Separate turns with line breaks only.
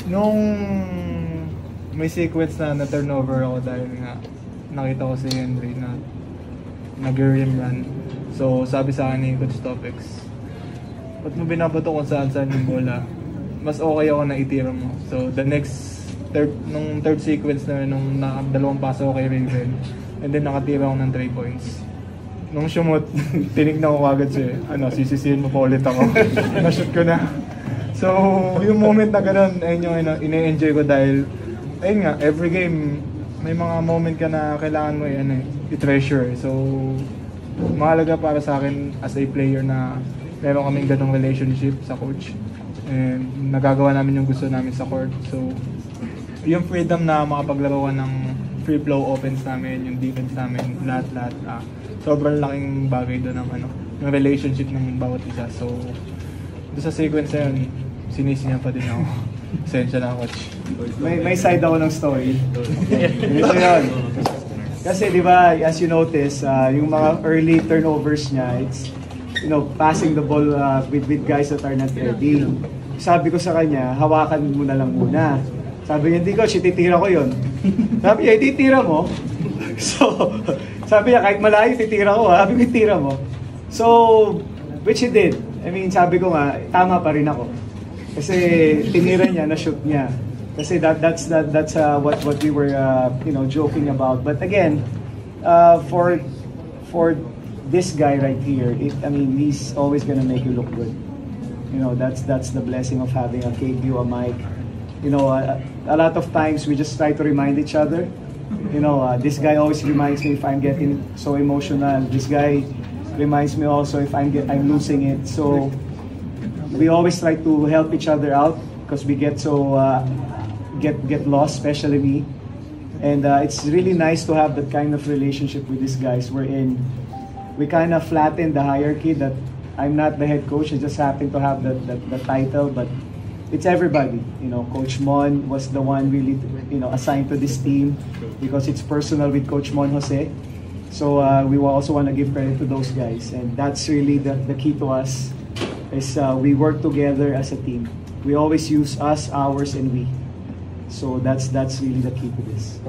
Nung may sequence na turnover ako dahil nga nakita ko si Henry na nag-rim run. So sabi sa akin ni Coach Topex, ba't mo binabato kung saan yung bola? Mas okay ako na itira mo. So the next nung third sequence na nung dalawang paso ko kay Raven, and then nakatira ako ng 3 points. Nung shumot, tinignan ko agad siya, sisisihin mo pa ulit ako. Na-shoot ko na. So, yung moment na gano'n, ayun yung ine-enjoy ko dahil, ayun nga, every game, may mga moment ka na kailangan mo i-treasure. So, mahalaga para sa akin as a player na meron kaming ganong relationship sa coach. And nagagawa namin yung gusto namin sa court. So, yung freedom na makapaglaro ng free flow offense namin, yung defense namin, lahat-lahat. Sobrang laking bagay doon ng yung relationship ng bawat isa. So, doon sa sequence na yun, sinisinya pa din ako. Pasensya na, coach.
May side ako ng story. Ito yun. Kasi di ba, as you notice, yung mga early turnovers niya, it's, passing the ball with guys that are not ready. Sabi ko sa kanya, hawakan mo na lang muna. Sabi niya, hindi coach, ititira ko yun. Sabi niya, ititira mo? So, sabi niya, kahit malayo, ititira ko. Sabi ko, itira mo. So, which he did. I mean, sabi ko nga, tama pa rin ako. Kasi tinira niya, na-shoot niya. Kasi that's what we were joking about. But again, for this guy right here, he's always gonna make you look good. That's the blessing of having a KQ, a Mike. A lot of times we just try to remind each other. This guy always reminds me if I'm getting so emotional. This guy reminds me also if I'm losing it. So we always try to help each other out because we get so get lost, especially me. And it's really nice to have that kind of relationship with these guys. We kind of flatten the hierarchy that I'm not the head coach. I just happen to have the title, but it's everybody. Coach Mon was the one really assigned to this team because it's personal with Coach Mon Jose. So we also want to give credit to those guys, and that's really the key to us. Is we work together as a team. We always use us, ours, and we. So that's really the key to this.